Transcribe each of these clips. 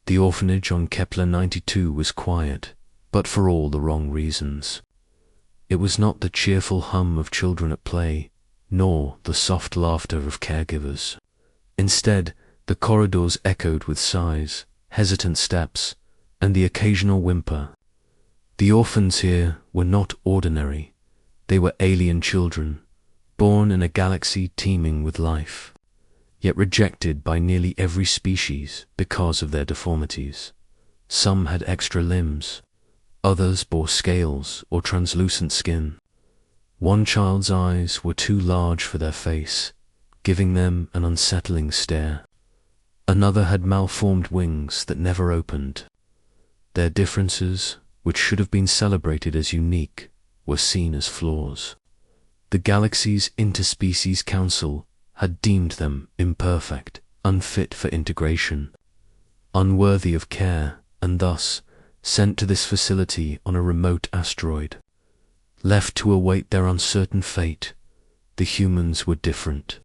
The orphanage on Kepler 92 was quiet, but for all the wrong reasons. It was not the cheerful hum of children at play, nor the soft laughter of caregivers. Instead, the corridors echoed with sighs, hesitant steps, and the occasional whimper. The orphans here were not ordinary. They were alien children, born in a galaxy teeming with life, yet rejected by nearly every species because of their deformities. Some had extra limbs, others bore scales or translucent skin. One child's eyes were too large for their face, giving them an unsettling stare. Another had malformed wings that never opened. Their differences, which should have been celebrated as unique, were seen as flaws. The galaxy's Interspecies Council had deemed them imperfect, unfit for integration, unworthy of care, and thus sent to this facility on a remote asteroid. Left to await their uncertain fate, the humans were different.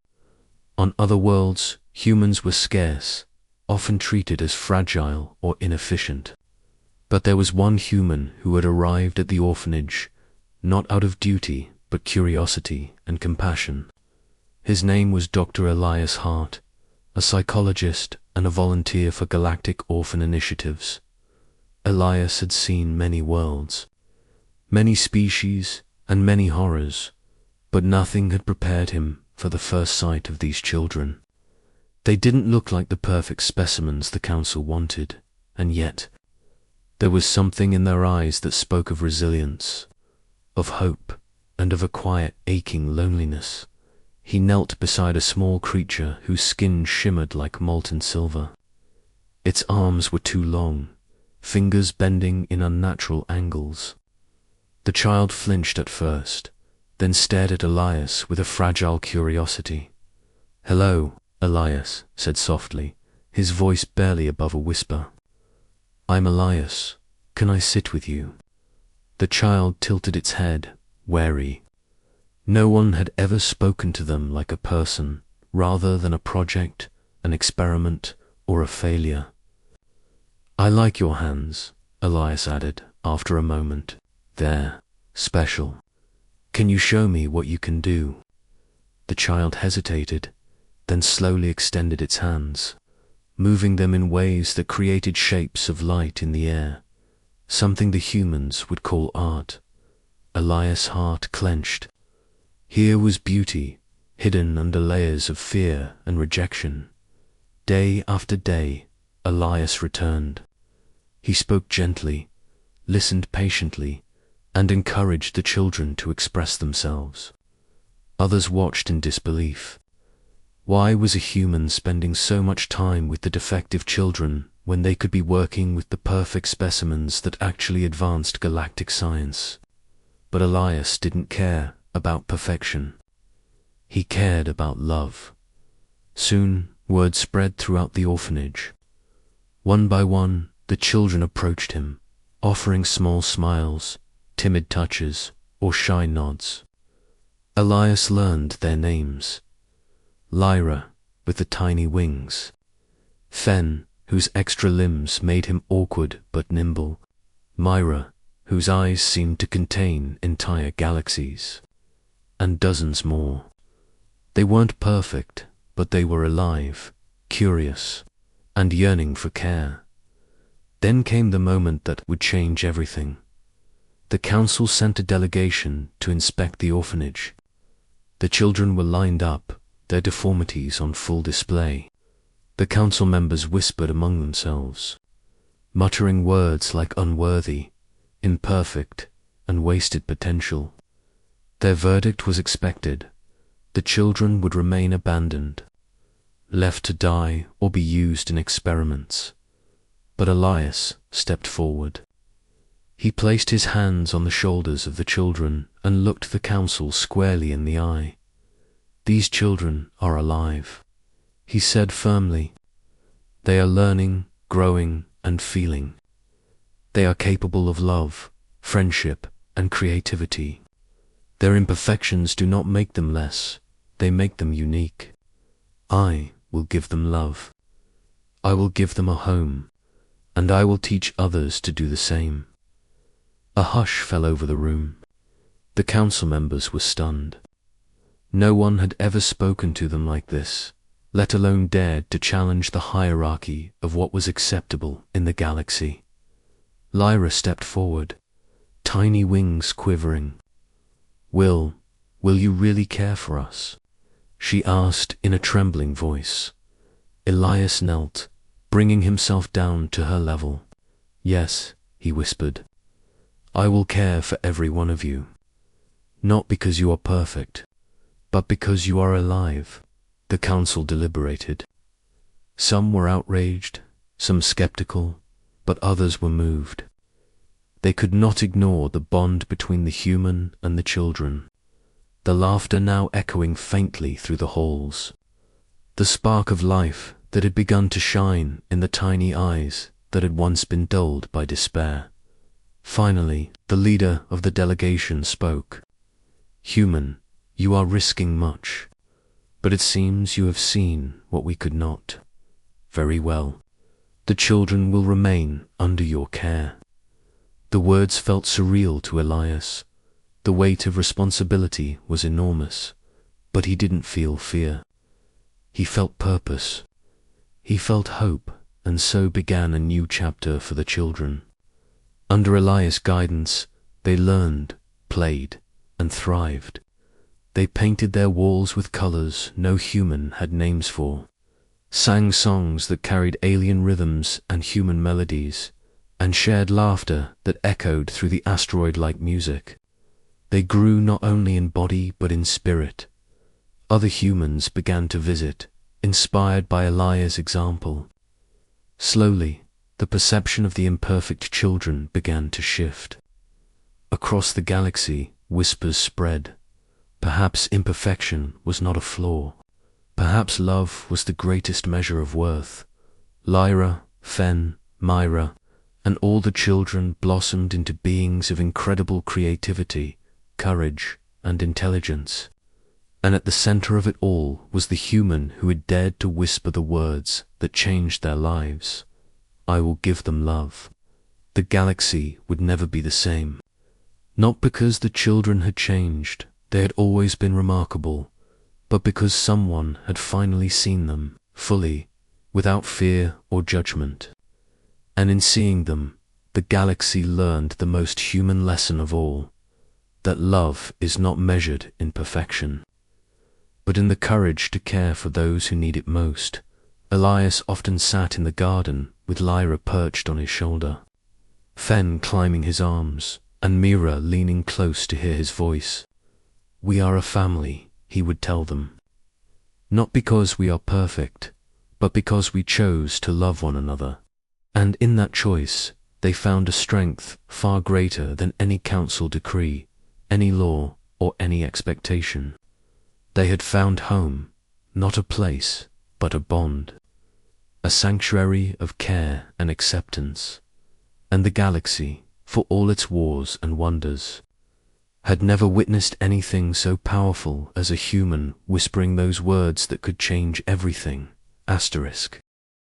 On other worlds, humans were scarce, often treated as fragile or inefficient. But there was one human who had arrived at the orphanage, not out of duty, but curiosity and compassion. His name was Dr. Elias Hart, a psychologist and a volunteer for Galactic Orphan Initiatives. Elias had seen many worlds, many species, and many horrors, but nothing had prepared him for the first sight of these children. They didn't look like the perfect specimens the Council wanted, and yet there was something in their eyes that spoke of resilience, of hope, and of a quiet, aching loneliness. He knelt beside a small creature whose skin shimmered like molten silver. Its arms were too long, fingers bending in unnatural angles. The child flinched at first, then stared at Elias with a fragile curiosity. "Hello," Elias said softly, his voice barely above a whisper. "I'm Elias. Can I sit with you?" The child tilted its head, wary. No one had ever spoken to them like a person, rather than a project, an experiment, or a failure. "I like your hands," Elias added, after a moment. "They're special. Can you show me what you can do?" The child hesitated, then slowly extended its hands, moving them in ways that created shapes of light in the air, something the humans would call art. Elias' heart clenched. Here was beauty, hidden under layers of fear and rejection. Day after day, Elias returned. He spoke gently, listened patiently, and encouraged the children to express themselves. Others watched in disbelief. Why was a human spending so much time with the defective children when they could be working with the perfect specimens that actually advanced galactic science? But Elias didn't care about perfection. He cared about love. Soon, word spread throughout the orphanage. One by one, the children approached him, offering small smiles, timid touches, or shy nods. Elias learned their names. Lyra, with the tiny wings. Fen, whose extra limbs made him awkward but nimble. Myra, whose eyes seemed to contain entire galaxies. And dozens more. They weren't perfect, but they were alive, curious, and yearning for care. Then came the moment that would change everything. The council sent a delegation to inspect the orphanage. The children were lined up, their deformities on full display. The council members whispered among themselves, muttering words like unworthy, imperfect, and wasted potential. Their verdict was expected. The children would remain abandoned, left to die or be used in experiments. But Elias stepped forward. He placed his hands on the shoulders of the children and looked the council squarely in the eye. "These children are alive," he said firmly. "They are learning, growing, and feeling. They are capable of love, friendship, and creativity. Their imperfections do not make them less, they make them unique. I will give them love. I will give them a home, and I will teach others to do the same. A hush fell over the room. The council members were stunned. No one had ever spoken to them like this, let alone dared to challenge the hierarchy of what was acceptable in the galaxy. Lyra stepped forward, tiny wings quivering. Will you really care for us?" she asked in a trembling voice. Elias knelt, bringing himself down to her level. "Yes," he whispered. "I will care for every one of you. Not because you are perfect, but because you are alive." The council deliberated. Some were outraged, some skeptical, but others were moved. They could not ignore the bond between the human and the children, the laughter now echoing faintly through the halls, the spark of life that had begun to shine in the tiny eyes that had once been dulled by despair. Finally, the leader of the delegation spoke. "Human, you are risking much, but it seems you have seen what we could not. Very well. The children will remain under your care." The words felt surreal to Elias. The weight of responsibility was enormous, but he didn't feel fear. He felt purpose. He felt hope, and so began a new chapter for the children. Under Elias' guidance, they learned, played, and thrived. They painted their walls with colors no human had names for, sang songs that carried alien rhythms and human melodies, and shared laughter that echoed through the asteroid-like music. They grew not only in body but in spirit. Other humans began to visit, inspired by Elias' example. Slowly, the perception of the imperfect children began to shift. Across the galaxy, whispers spread. Perhaps imperfection was not a flaw. Perhaps love was the greatest measure of worth. Lyra, Fen, Myra, and all the children blossomed into beings of incredible creativity, courage, and intelligence. And at the center of it all was the human who had dared to whisper the words that changed their lives. "I will give them love." The galaxy would never be the same. Not because the children had changed, they had always been remarkable, but because someone had finally seen them, fully, without fear or judgment. And in seeing them, the galaxy learned the most human lesson of all, that love is not measured in perfection, but in the courage to care for those who need it most. Elias often sat in the garden with Lyra perched on his shoulder, Fen climbing his arms, and Mira leaning close to hear his voice. "We are a family," he would tell them. "Not because we are perfect, but because we chose to love one another." And in that choice, they found a strength far greater than any council decree, any law, or any expectation. They had found home, not a place, but a bond, a sanctuary of care and acceptance. And the galaxy, for all its wars and wonders, had never witnessed anything so powerful as a human whispering those words that could change everything. Asterisk.